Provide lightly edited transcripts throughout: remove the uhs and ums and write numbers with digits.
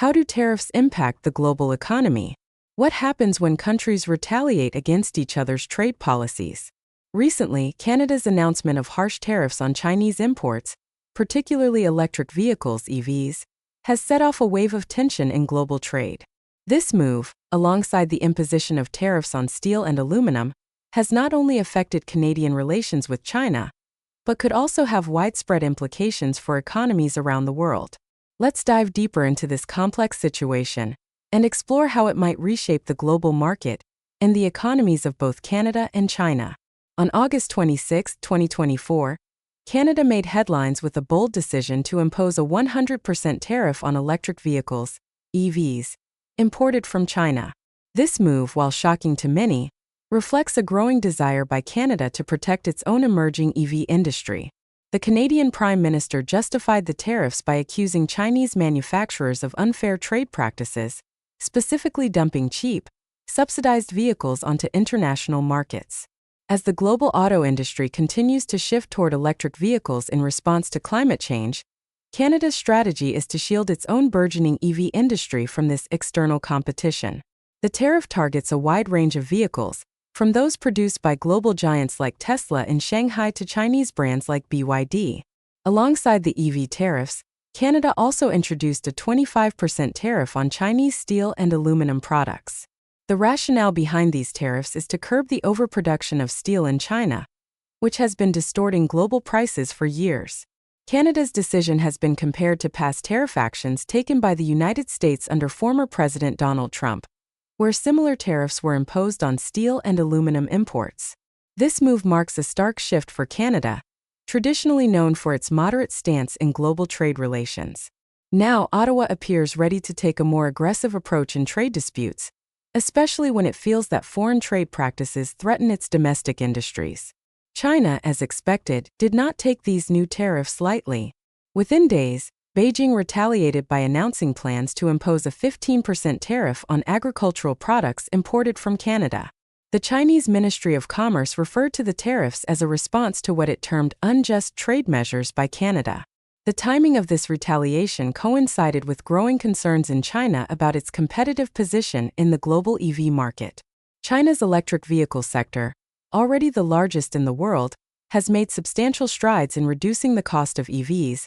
How do tariffs impact the global economy? What happens when countries retaliate against each other's trade policies? Recently, Canada's announcement of harsh tariffs on Chinese imports, particularly electric vehicles (EVs), has set off a wave of tension in global trade. This move, alongside the imposition of tariffs on steel and aluminum, has not only affected Canadian relations with China, but could also have widespread implications for economies around the world. Let's dive deeper into this complex situation and explore how it might reshape the global market and the economies of both Canada and China. On August 26, 2024, Canada made headlines with a bold decision to impose a 100% tariff on electric vehicles, EVs, imported from China. This move, while shocking to many, reflects a growing desire by Canada to protect its own emerging EV industry. The Canadian Prime Minister justified the tariffs by accusing Chinese manufacturers of unfair trade practices, specifically dumping cheap, subsidized vehicles onto international markets. As the global auto industry continues to shift toward electric vehicles in response to climate change, Canada's strategy is to shield its own burgeoning EV industry from this external competition. The tariff targets a wide range of vehicles, from those produced by global giants like Tesla in Shanghai to Chinese brands like BYD. Alongside the EV tariffs, Canada also introduced a 25% tariff on Chinese steel and aluminum products. The rationale behind these tariffs is to curb the overproduction of steel in China, which has been distorting global prices for years. Canada's decision has been compared to past tariff actions taken by the United States under former President Donald Trump, where similar tariffs were imposed on steel and aluminum imports. This move marks a stark shift for Canada, traditionally known for its moderate stance in global trade relations. Now, Ottawa appears ready to take a more aggressive approach in trade disputes, especially when it feels that foreign trade practices threaten its domestic industries. China, as expected, did not take these new tariffs lightly. Within days, Beijing retaliated by announcing plans to impose a 15% tariff on agricultural products imported from Canada. The Chinese Ministry of Commerce referred to the tariffs as a response to what it termed unjust trade measures by Canada. The timing of this retaliation coincided with growing concerns in China about its competitive position in the global EV market. China's electric vehicle sector, already the largest in the world, has made substantial strides in reducing the cost of EVs,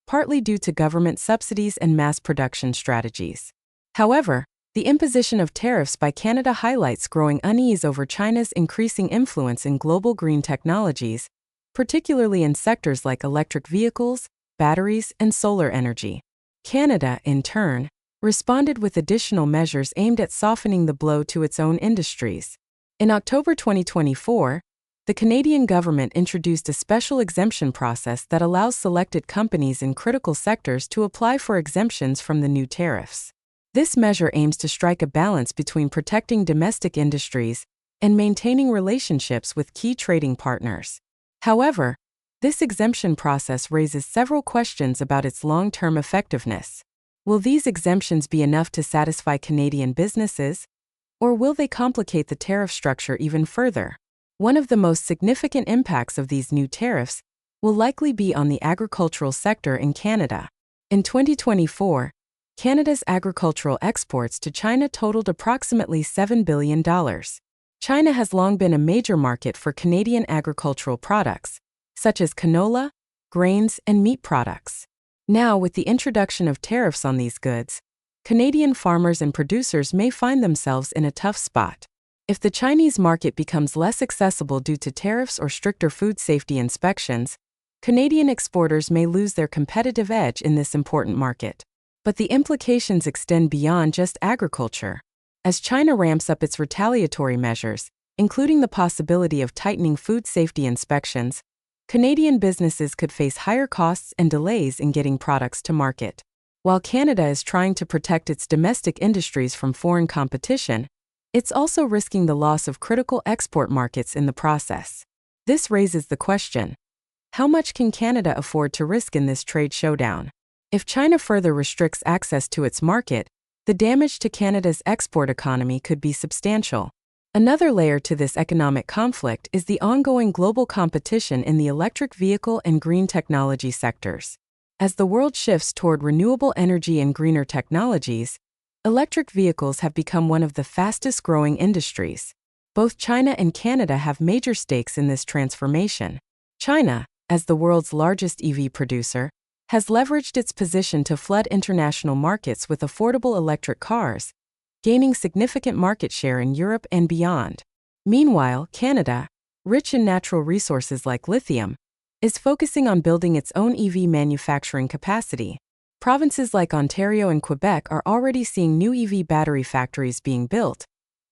partly due to government subsidies and mass production strategies. However, the imposition of tariffs by Canada highlights growing unease over China's increasing influence in global green technologies, particularly in sectors like electric vehicles, batteries, and solar energy. Canada, in turn, responded with additional measures aimed at softening the blow to its own industries. In October 2024, the Canadian government introduced a special exemption process that allows selected companies in critical sectors to apply for exemptions from the new tariffs. This measure aims to strike a balance between protecting domestic industries and maintaining relationships with key trading partners. However, this exemption process raises several questions about its long-term effectiveness. Will these exemptions be enough to satisfy Canadian businesses, or will they complicate the tariff structure even further? One of the most significant impacts of these new tariffs will likely be on the agricultural sector in Canada. In 2024, Canada's agricultural exports to China totaled approximately $7 billion. China has long been a major market for Canadian agricultural products, such as canola, grains, and meat products. Now, with the introduction of tariffs on these goods, Canadian farmers and producers may find themselves in a tough spot. If the Chinese market becomes less accessible due to tariffs or stricter food safety inspections, Canadian exporters may lose their competitive edge in this important market. But the implications extend beyond just agriculture. As China ramps up its retaliatory measures, including the possibility of tightening food safety inspections, Canadian businesses could face higher costs and delays in getting products to market. While Canada is trying to protect its domestic industries from foreign competition, it's also risking the loss of critical export markets in the process. This raises the question: how much can Canada afford to risk in this trade showdown? If China further restricts access to its market, the damage to Canada's export economy could be substantial. Another layer to this economic conflict is the ongoing global competition in the electric vehicle and green technology sectors. As the world shifts toward renewable energy and greener technologies, electric vehicles have become one of the fastest-growing industries. Both China and Canada have major stakes in this transformation. China, as the world's largest EV producer, has leveraged its position to flood international markets with affordable electric cars, gaining significant market share in Europe and beyond. Meanwhile, Canada, rich in natural resources like lithium, is focusing on building its own EV manufacturing capacity. Provinces like Ontario and Quebec are already seeing new EV battery factories being built,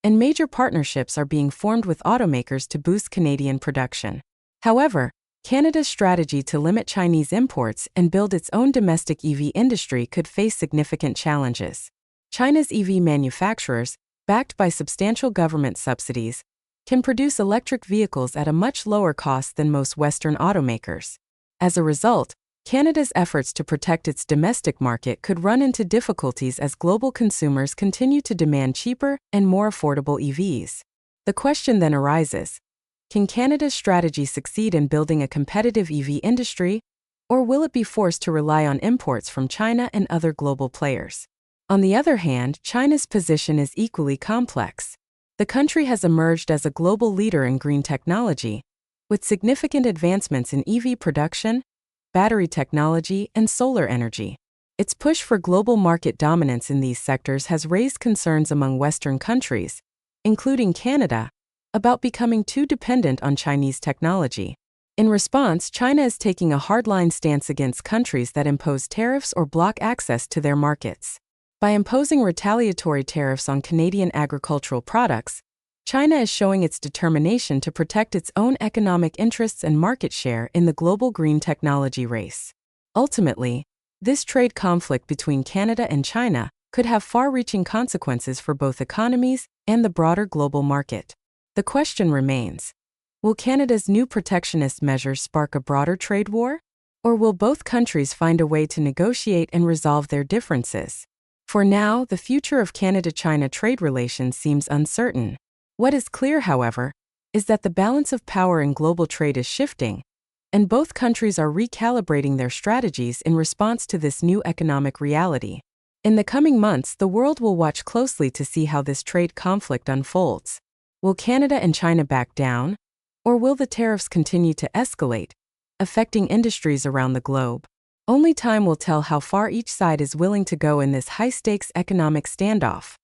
and major partnerships are being formed with automakers to boost Canadian production. However, Canada's strategy to limit Chinese imports and build its own domestic EV industry could face significant challenges. China's EV manufacturers, backed by substantial government subsidies, can produce electric vehicles at a much lower cost than most Western automakers. As a result, Canada's efforts to protect its domestic market could run into difficulties as global consumers continue to demand cheaper and more affordable EVs. The question then arises, can Canada's strategy succeed in building a competitive EV industry, or will it be forced to rely on imports from China and other global players? On the other hand, China's position is equally complex. The country has emerged as a global leader in green technology, with significant advancements in EV production, battery technology, and solar energy. Its push for global market dominance in these sectors has raised concerns among Western countries, including Canada, about becoming too dependent on Chinese technology. In response, China is taking a hardline stance against countries that impose tariffs or block access to their markets. By imposing retaliatory tariffs on Canadian agricultural products, China is showing its determination to protect its own economic interests and market share in the global green technology race. Ultimately, this trade conflict between Canada and China could have far-reaching consequences for both economies and the broader global market. The question remains, will Canada's new protectionist measures spark a broader trade war? Or will both countries find a way to negotiate and resolve their differences? For now, the future of Canada-China trade relations seems uncertain. What is clear, however, is that the balance of power in global trade is shifting, and both countries are recalibrating their strategies in response to this new economic reality. In the coming months, the world will watch closely to see how this trade conflict unfolds. Will Canada and China back down, or will the tariffs continue to escalate, affecting industries around the globe? Only time will tell how far each side is willing to go in this high-stakes economic standoff.